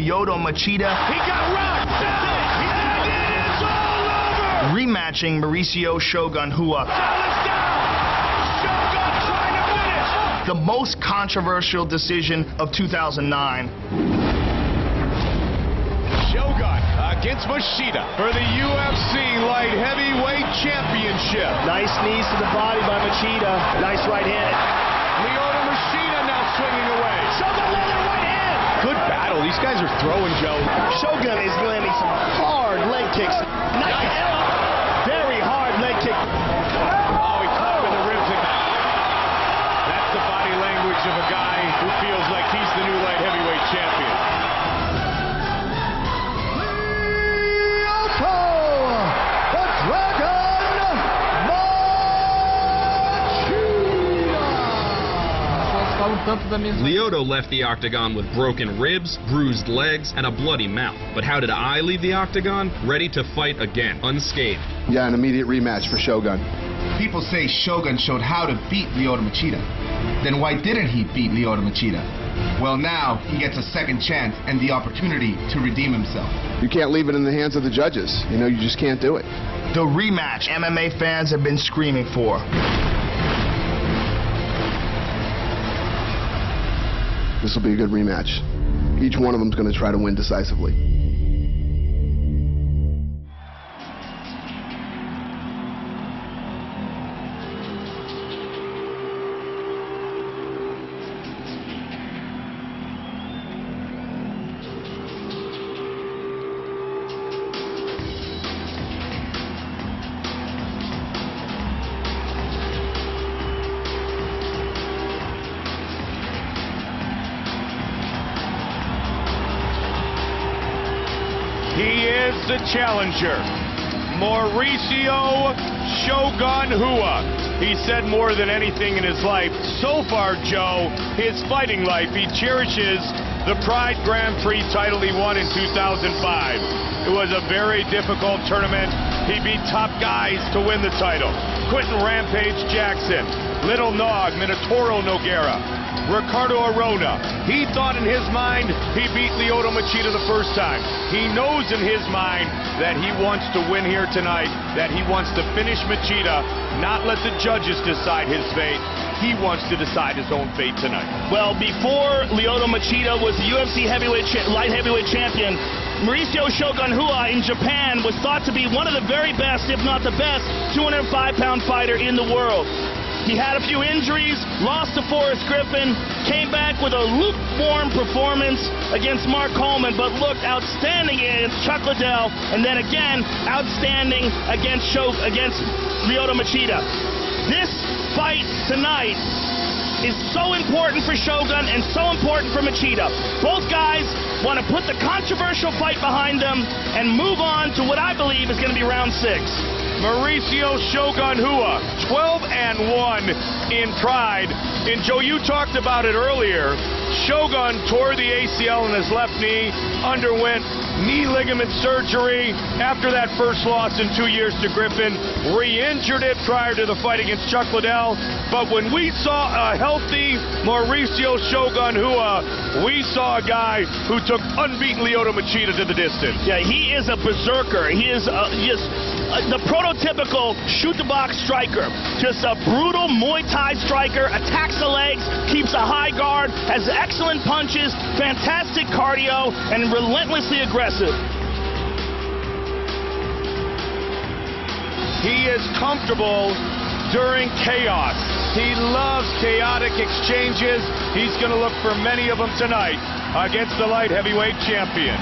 Lyoto Machida. He got rocked down, and it is all over! Rematching Maurício Shogun Hua. Dallas down! Shogun trying to finish! The most controversial decision of 2009. Shogun against Machida for the UFC Light Heavyweight Championship. Nice knees to the body by Machida. Nice right hand. Lyoto Machida now swinging away. Shogun landed right hand. Good battle. These guys are throwing, Joe. Shogun is landing some hard leg kicks. Nice. Very hard leg kick. Oh, he caught him in the ribs. That's the body language of a guy who feels like he's the new light heavyweight champion. Lyoto left the octagon with broken ribs, bruised legs, and a bloody mouth. But how did I leave the octagon? Ready to fight again, unscathed. Yeah, an immediate rematch for Shogun. People say Shogun showed how to beat Lyoto Machida. Then why didn't he beat Lyoto Machida? Well, now he gets a second chance and the opportunity to redeem himself. You can't leave it in the hands of the judges. You know, you just can't do it. The rematch MMA fans have been screaming for. This will be a good rematch. Each one of them is going to try to win decisively. He is the challenger, Maurício Shogun Hua. He said more than anything in his life. So far, Joe, his fighting life, he cherishes the Pride Grand Prix title he won in 2005. It was a very difficult tournament. He beat top guys to win the title. Quentin Rampage Jackson, Little Nog, Minotauro Nogueira, Ricardo Arona. He thought in his mind he beat Lyoto Machida the first time. He knows in his mind that he wants to win here tonight, that he wants to finish Machida, not let the judges decide his fate. He wants to decide his own fate tonight. Well, before Lyoto Machida was the UFC light heavyweight champion, Maurício Shogun Hua in Japan was thought to be one of the very best, if not the best, 205-pound fighter in the world. He had a few injuries, lost to Forrest Griffin, came back with a lukewarm performance against Mark Coleman, but looked outstanding against Chuck Liddell, and then again, outstanding against Lyoto Machida. This fight tonight is so important for Shogun and so important for Machida. Both guys want to put the controversial fight behind them and move on to what I believe is going to be round 6. Maurício Shogun Hua, 12-1 in Pride. And Joe, you talked about it earlier. Shogun tore the ACL in his left knee, underwent knee ligament surgery after that first loss in 2 years to Griffin, re-injured it prior to the fight against Chuck Liddell. But when we saw a healthy Maurício Shogun Hua, we saw a guy who took unbeaten Lyoto Machida to the distance. Yeah, he is a berserker. He is the prototypical shoot-the-box striker. Just a brutal Muay Thai striker, attacks the legs, keeps a high guard, has excellent punches, fantastic cardio, and relentlessly aggressive. He is comfortable during chaos. He loves chaotic exchanges. He's going to look for many of them tonight against the light heavyweight champion.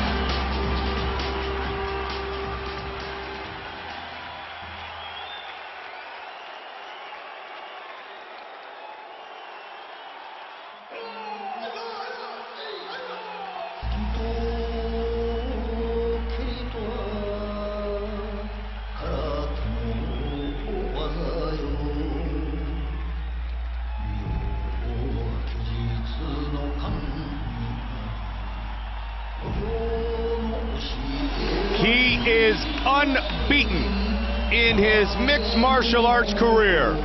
He is unbeaten in his mixed martial arts career,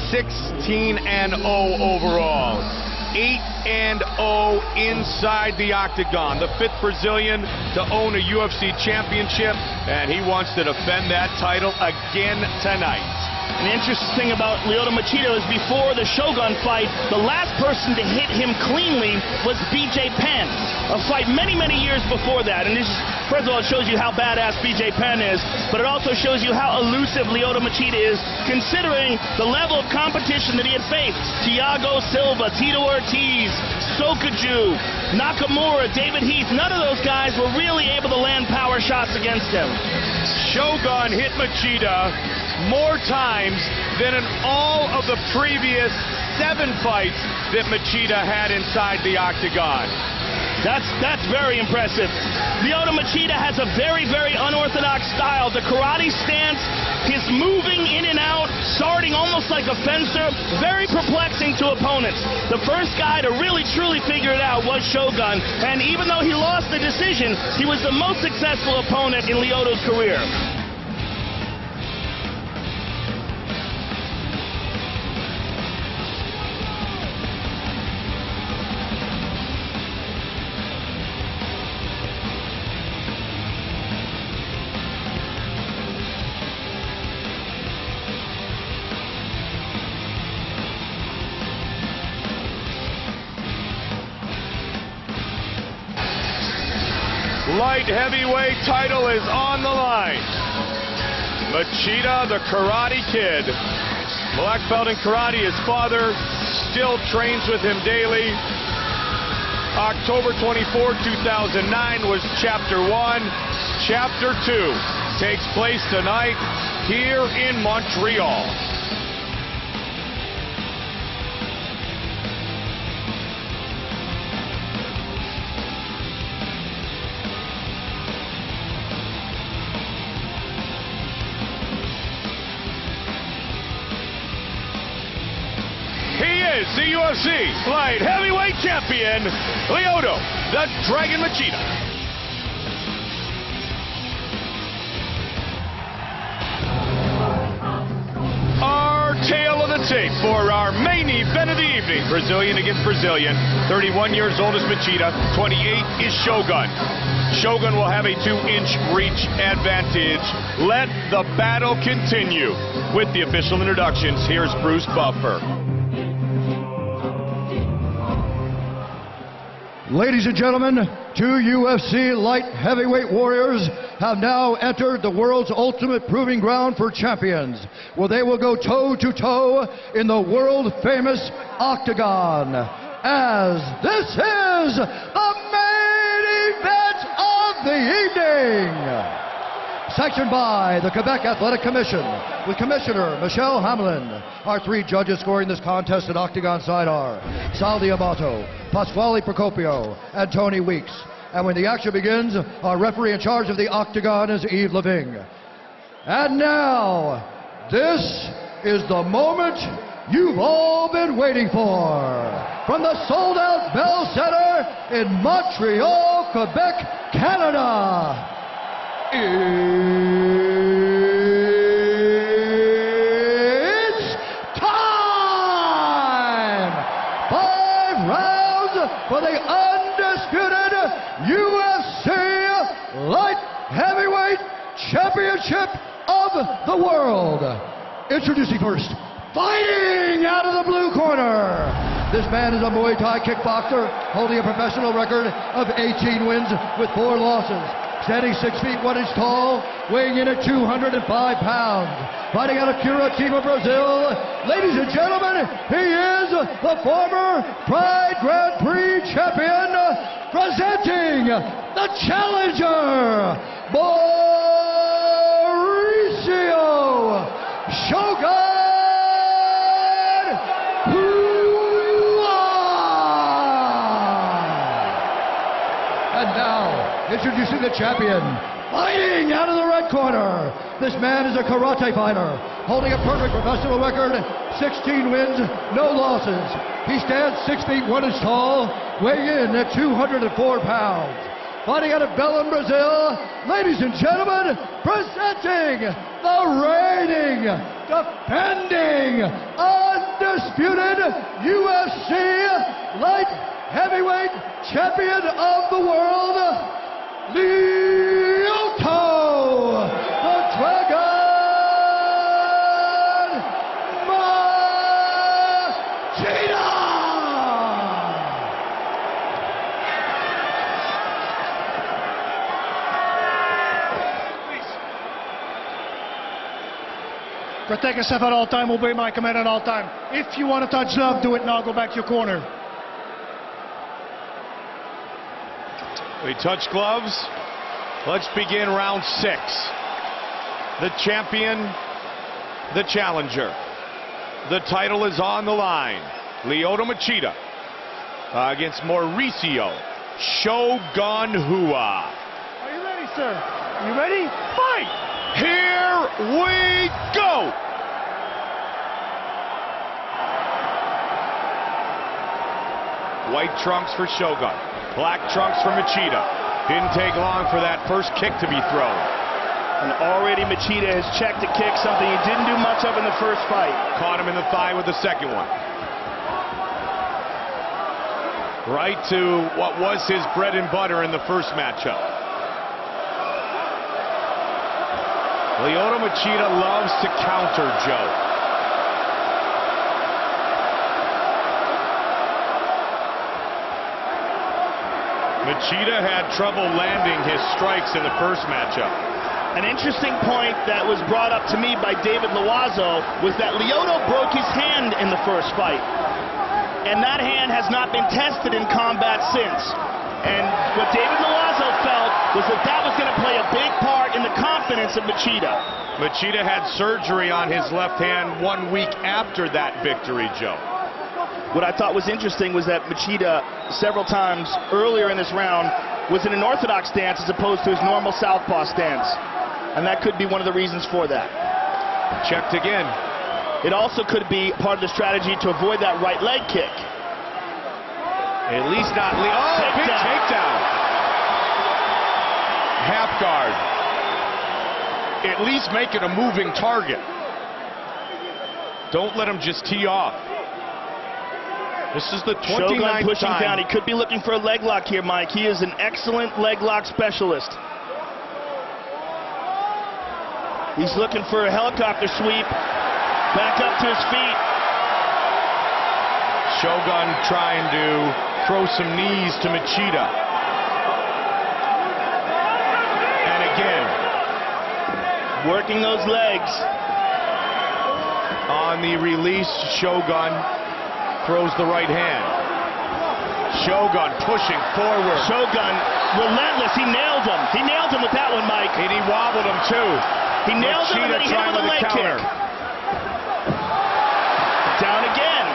16-0 overall. 8-0 inside the octagon. The 5th Brazilian to own a UFC championship, and he wants to defend that title again tonight. And the interesting thing about Lyoto Machida is before the Shogun fight, the last person to hit him cleanly was BJ Penn. A fight many, many years before that. And this is, first of all, it shows you how badass BJ Penn is, but it also shows you how elusive Lyoto Machida is, considering the level of competition that he had faced. Thiago Silva, Tito Ortiz, Sokaju, Nakamura, David Heath, none of those guys were really able to land power shots against him. Shogun hit Machida more times than in all of the previous 7 fights that Machida had inside the octagon. That's very impressive. Lyoto Machida has a very, very unorthodox style. The karate stance, his moving in and out, starting almost like a fencer, very perplexing to opponents. The first guy to really, truly figure it out was Shogun, and even though he lost the decision, he was the most successful opponent in Lyoto's career. Light heavyweight title is on the line. Machida, the Karate Kid. Black belt in karate, his father still trains with him daily. October 24, 2009 was Chapter 1. Chapter 2 takes place tonight here in Montreal. The UFC light heavyweight champion, Lyoto, the Dragon Machida. Our tale of the tape for our main event of the evening. Brazilian against Brazilian. 31 years old is Machida, 28 is Shogun. Shogun will have a 2-inch reach advantage. Let the battle continue. With the official introductions, here's Bruce Buffer. Ladies and gentlemen, 2 UFC light heavyweight warriors have now entered the world's ultimate proving ground for champions, where they will go toe-to-toe in the world-famous octagon. As this is the main event of the evening. Sanctioned by the Quebec Athletic Commission, with Commissioner Michelle Hamlin. Our 3 judges scoring this contest at Octagon side are Sal D'Amato, Pasquale Procopio, and Tony Weeks. And when the action begins, our referee in charge of the Octagon is Yves Lavigne. And now, this is the moment you've all been waiting for. From the sold-out Bell Center in Montreal, Quebec, Canada. It's time! 5 rounds for the undisputed UFC Light Heavyweight Championship of the world. Introducing first, fighting out of the blue corner. This man is a Muay Thai kickboxer holding a professional record of 18 wins with 4 losses. Standing 6 feet 1 inch tall, weighing in at 205 pounds. Fighting out of Curitiba, Brazil. Ladies and gentlemen, he is the former Pride Grand Prix champion, presenting the challenger, Maurício Shogun. And now, introducing the champion, fighting out of the red corner. This man is a karate fighter, holding a perfect professional record, 16 wins, no losses. He stands 6 feet 1 inch tall, weighing in at 204 pounds. fighting out of Belém, Brazil, ladies and gentlemen, presenting the reigning, defending, undisputed UFC light heavyweight champion of the world, Lyoto, the Dragon Machida! Protect yourself at all time, obey my command at all time. If you want to touch love, do it now, go back to your corner. We touch gloves. Let's begin round 6. The champion, the challenger. The title is on the line. Lyoto Machida against Maurício Shogun Hua. Are you ready, sir? You ready? Fight! Here we go! White trunks for Shogun. Black trunks for Machida. Didn't take long for that first kick to be thrown. And already Machida has checked a kick, something he didn't do much of in the first fight. Caught him in the thigh with the second one. Right to what was his bread and butter in the first matchup. Lyoto Machida loves to counter Joe. Machida had trouble landing his strikes in the first matchup. An interesting point that was brought up to me by David Loazo was that Lyoto broke his hand in the first fight. And that hand has not been tested in combat since. And what David Loazo felt was that that was going to play a big part in the confidence of Machida. Machida had surgery on his left hand 1 week after that victory, Joe. What I thought was interesting was that Machida, several times earlier in this round, was in an orthodox stance as opposed to his normal southpaw stance. And that could be one of the reasons for that. Checked again. It also could be part of the strategy to avoid that right leg kick. At least not big takedown. Half guard. At least make it a moving target. Don't let him just tee off. This is the 29th Shogun pushing time. down. He could be looking for a leg lock here, Mike. He is an excellent leg lock specialist. He's looking for a helicopter sweep. Back up to his feet. Shogun trying to throw some knees to Machida. And again. Working those legs. On the release, Shogun throws the right hand. Shogun pushing forward. Shogun relentless. He nailed him. He nailed him with that one, Mike. And he wobbled him too. He nailed him and then he hit him with a leg kick. Down again.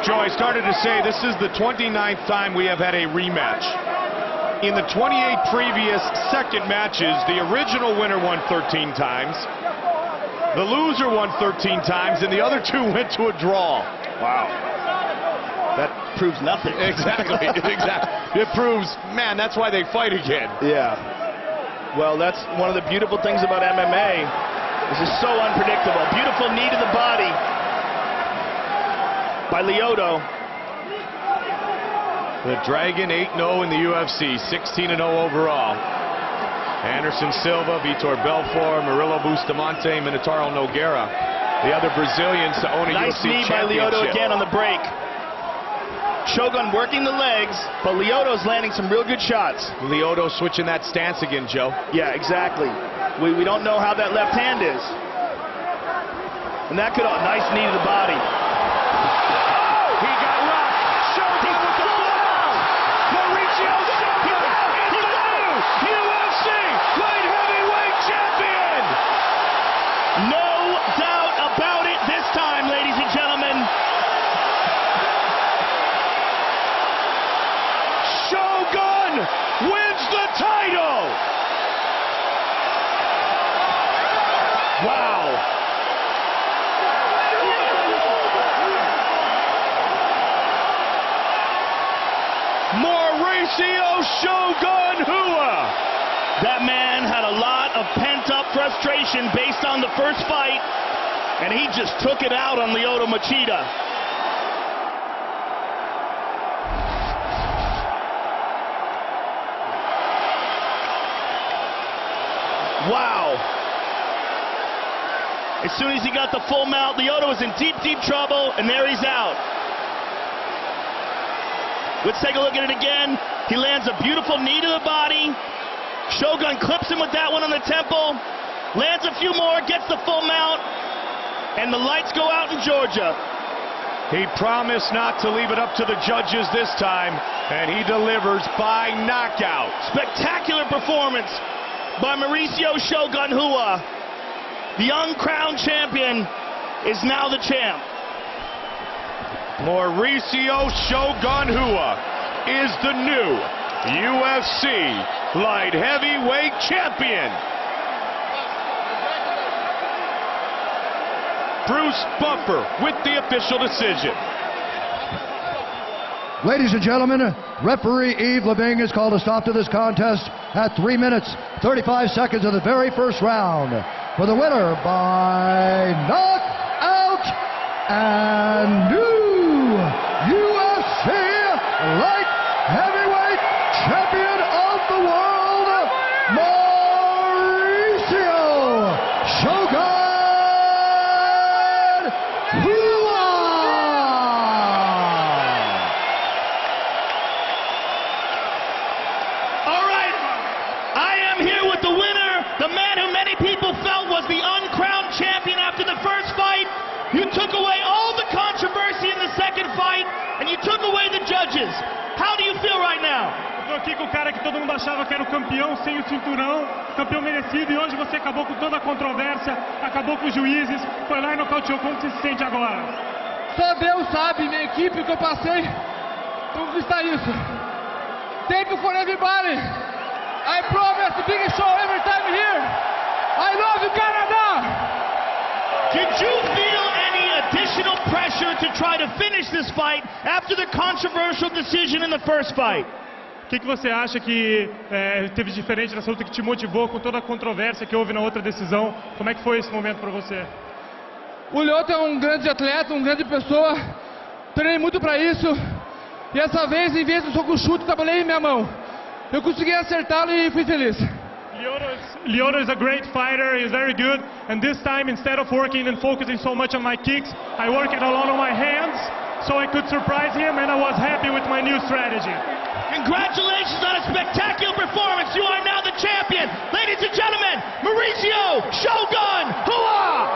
Joe, I started to say this is the 29th time we have had a rematch. In the 28 previous second matches, the original winner won 13 times. The loser won 13 times, and the other 2 went to a draw. Wow. That proves nothing. Exactly, exactly. It proves, man, that's why they fight again. Yeah. Well, that's one of the beautiful things about MMA. This is so unpredictable. Beautiful knee to the body by Lyoto. The Dragon 8-0 in the UFC, 16-0 overall. Anderson Silva, Vitor Belfort, Murilo Bustamante, Minotauro Nogueira. The other Brazilians to own a nice UFC knee by championship. Lyoto again on the break. Shogun working the legs, but Lyoto's landing some real good shots. Lyoto switching that stance again, Joe. Yeah, exactly. We don't know how that left hand is. And that could, nice knee to the body. He got rocked. Shogun with the blowout. Maurício Shogun is the new UFC light heavyweight champion. No doubt about it this time, ladies and gentlemen. Shogun wins the title. Wow. That man had a lot of pent-up frustration based on the first fight, and he just took it out on Lyoto Machida. Wow. As soon as he got the full mount, Lyoto was in deep, deep trouble, and there he's out. Let's take a look at it again. He lands a beautiful knee to the body. Shogun clips him with that one on the temple. Lands a few more, gets the full mount, and the lights go out in Georgia. He promised not to leave it up to the judges this time, and he delivers by knockout. Spectacular performance by Maurício Shogun Hua. The uncrowned champion is now the champ. Maurício Shogun Hua is the new UFC light heavyweight champion. Bruce Buffer with the official decision. Ladies and gentlemen, referee Yves Leving has called a stop to this contest at 3 minutes, 35 seconds of the very first round. For the winner by knockout and new UFC light heavyweight champion of the world, Maurício Shogun Hua. All right, I am here with the winner, the man who many people felt was the uncrowned champion after the first fight. You took away all the controversy in the second fight, and you took away the judges. How do you feel right now? Estou aqui com o cara que todo mundo achava que era o campeão sem o cinturão, campeão merecido, e hoje você acabou com toda a controvérsia, acabou com os juízes, foi lá e nocauteou. Como você se sente agora? Só Deus sabe, minha equipe, o que eu passei para conquistar isso. Thank you for everybody. I promise big show every time here. I love you, Canada. Did you feel any additional pressure to try to finish this fight after the controversial decision in the first fight? O que você acha que teve diferente nessa luta que te motivou com toda a controvérsia que houve na outra decisão? Como é que foi esse momento para você? O Lyoto é um grande atleta, uma grande pessoa. Treinei muito para isso. E essa vez, em vez do soco chute, trabalhei em minha mão. Eu consegui acertá-lo e fui feliz. Lyoto is a great fighter, he's very good, and this time instead of working and focusing so much on my kicks, I worked a lot on my hands so I could surprise him, and I was happy with my new strategy. Congratulations on a spectacular performance. You are now the champion. Ladies and gentlemen, Maurício Shogun Hua.